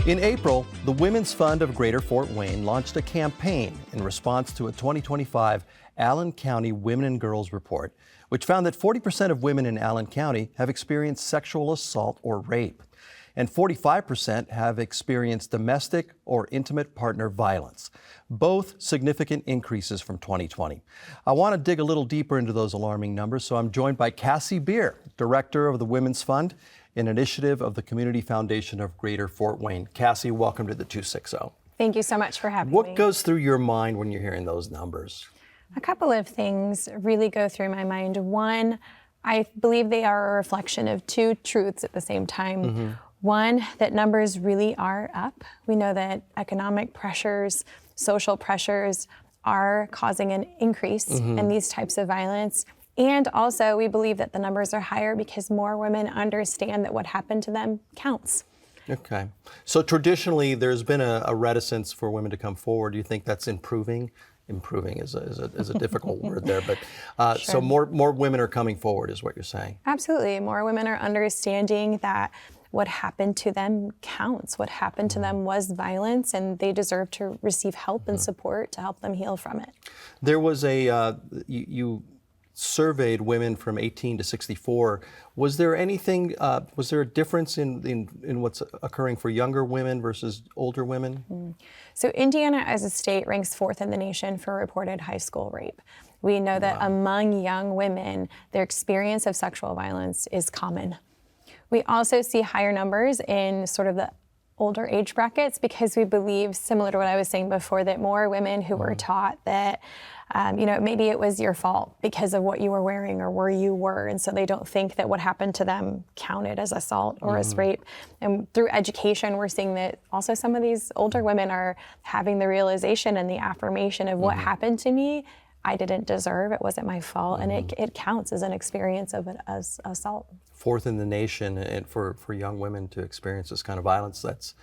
In April, the Women's Fund of Greater Fort Wayne launched a campaign in response to a 2025 Allen County Women and Girls Report, which found that 40% of women in Allen County have experienced sexual assault or rape, and 45% have experienced domestic or intimate partner violence, both significant increases from 2020. I want to dig a little deeper into those alarming numbers, so I'm joined by Cassie Beer, Director of the Women's Fund, an initiative of the Community Foundation of Greater Fort Wayne. Cassie, welcome to the 260. Thank you so much for having me. What goes through your mind when you're hearing those numbers? A couple of things really go through my mind. One, I believe they are a reflection of two truths at the same time. One, that numbers really are up. We know that economic pressures, social pressures are causing an increase in these types of violence. And also, we believe that the numbers are higher because more women understand that what happened to them counts. Okay. So traditionally, there's been a reticence for women to come forward. Do you think that's improving? Improving is a difficult word there, but Sure. so more women are coming forward is what you're saying. Absolutely. More women are understanding that what happened to them counts. What happened to them was violence, and they deserve to receive help and support to help them heal from it. There was you surveyed women from 18 to 64. Was there anything, was there a difference in what's occurring for younger women versus older women? So Indiana as a state ranks 4th in the nation for reported high school rape. We know that among young women, their experience of sexual violence is common. We also see higher numbers in sort of the older age brackets because we believe, similar to what I was saying before, that more women who were taught that, maybe it was your fault because of what you were wearing or where you were, and so they don't think that what happened to them counted as assault or as rape. And through education, we're seeing that also some of these older women are having the realization and the affirmation of what happened to me, I didn't deserve, it wasn't my fault, and it counts as an experience of it as assault. 4th in the nation, and for young women to experience this kind of violence. That's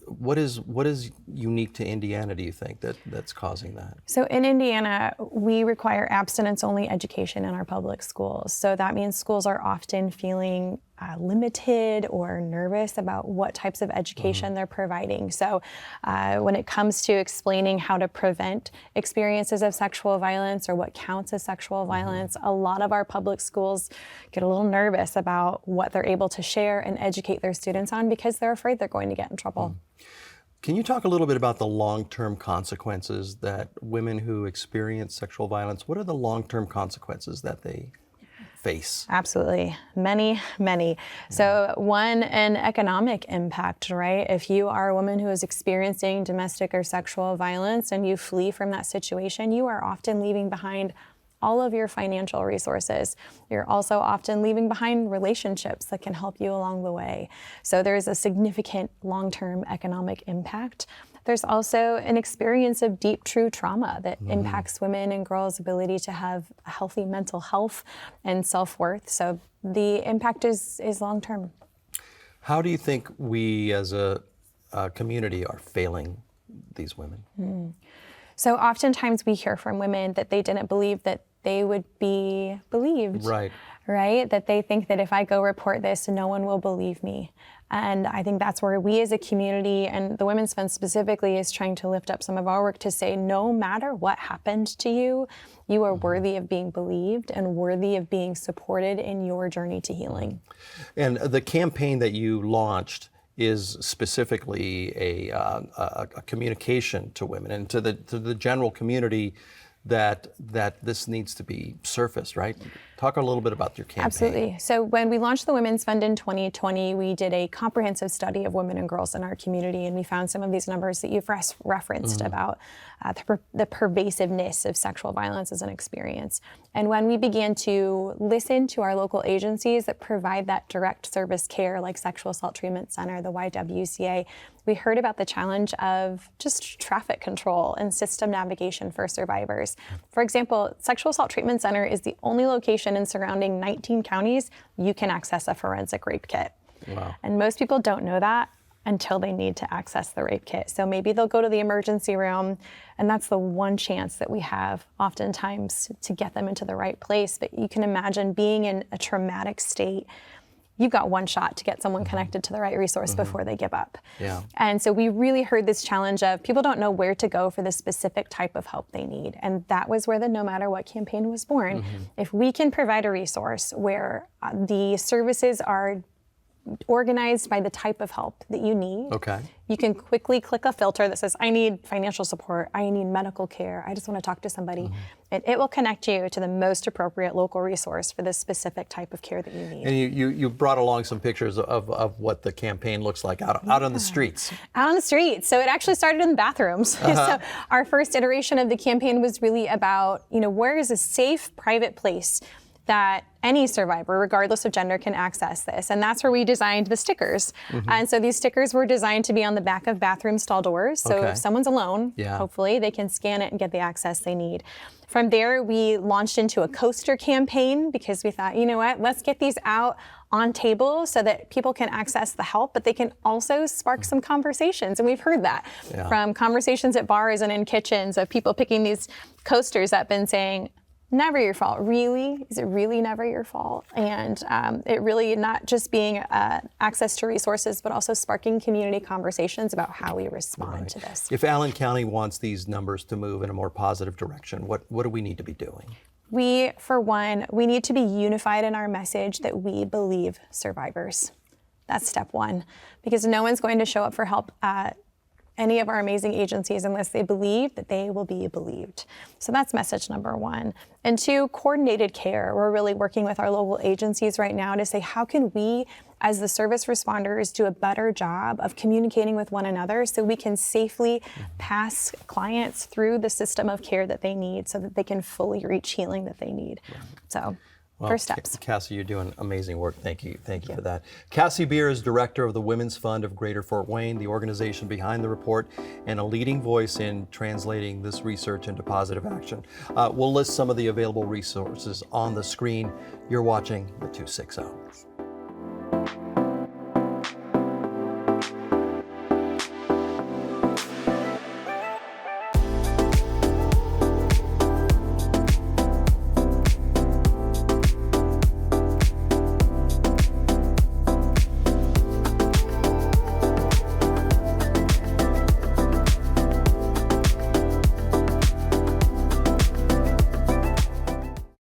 what is unique to Indiana, do you think, that's causing that? So in Indiana, we require abstinence-only education in our public schools. So that means schools are often feeling limited or nervous about what types of education they're providing. So when it comes to explaining how to prevent experiences of sexual violence or what counts as sexual violence, a lot of our public schools get a little nervous about what they're able to share and educate their students on because they're afraid they're going to get in trouble. Can you talk a little bit about the long-term consequences that women who experience sexual violence, what are the long-term consequences that they face? Absolutely. Many. So one, an economic impact, right? If you are a woman who is experiencing domestic or sexual violence and you flee from that situation, you are often leaving behind all of your financial resources. You're also often leaving behind relationships that can help you along the way. So there's a significant long-term economic impact. There's also an experience of deep, true trauma that impacts women and girls' ability to have a healthy mental health and self-worth. So the impact is long-term. How do you think we as a community are failing these women? So oftentimes we hear from women that they didn't believe that they would be believed. Right? That they think that if I go report this, no one will believe me. And I think that's where we as a community, and the Women's Fund specifically, is trying to lift up some of our work to say, no matter what happened to you, you are worthy of being believed and worthy of being supported in your journey to healing. And the campaign that you launched is specifically a communication to women and to the general community that this needs to be surfaced, right? Talk a little bit about your campaign. Absolutely. So when we launched the Women's Fund in 2020, we did a comprehensive study of women and girls in our community, and we found some of these numbers that you've referenced about the pervasiveness of sexual violence as an experience. And when we began to listen to our local agencies that provide that direct service care, like Sexual Assault Treatment Center, the YWCA, we heard about the challenge of just traffic control and system navigation for survivors. For example, Sexual Assault Treatment Center is the only location in surrounding 19 counties you can access a forensic rape kit. Wow. And most people don't know that until they need to access the rape kit. So maybe they'll go to the emergency room, and that's the one chance that we have oftentimes to get them into the right place. But you can imagine being in a traumatic state you've got one shot to get someone connected to the right resource before they give up. Yeah. And so we really heard this challenge of people don't know where to go for the specific type of help they need. And that was where the No Matter What campaign was born. If we can provide a resource where the services are organized by the type of help that you need. Okay. You can quickly click a filter that says, I need financial support, I need medical care, I just want to talk to somebody. And it will connect you to the most appropriate local resource for this specific type of care that you need. And you brought along some pictures of what the campaign looks like out on the streets. Out on the streets. So it actually started in the bathrooms. So our first iteration of the campaign was really about, where is a safe, private place that any survivor, regardless of gender, can access this. And that's where we designed the stickers. And so these stickers were designed to be on the back of bathroom stall doors. So if someone's alone, hopefully they can scan it and get the access they need. From there, we launched into a coaster campaign because we thought, let's get these out on tables so that people can access the help, but they can also spark some conversations. And we've heard that from conversations at bars and in kitchens of people picking these coasters up and saying, never your fault. Really? Is it really never your fault? And it really not just being access to resources, but also sparking community conversations about how we respond to this. If Allen County wants these numbers to move in a more positive direction, what do we need to be doing? We, for one, we need to be unified in our message that we believe survivors. That's step one, because no one's going to show up for help at any of our amazing agencies unless they believe that they will be believed. So that's message number one. And two, coordinated care. We're really working with our local agencies right now to say, how can we, as the service responders, do a better job of communicating with one another so we can safely pass clients through the system of care that they need so that they can fully reach healing that they need. So. Well, first steps. Cassie, you're doing amazing work. Thank you for that. Cassie Beer is director of the Women's Fund of Greater Fort Wayne, the organization behind the report, and a leading voice in translating this research into positive action. We'll list some of the available resources on the screen. You're watching the 260.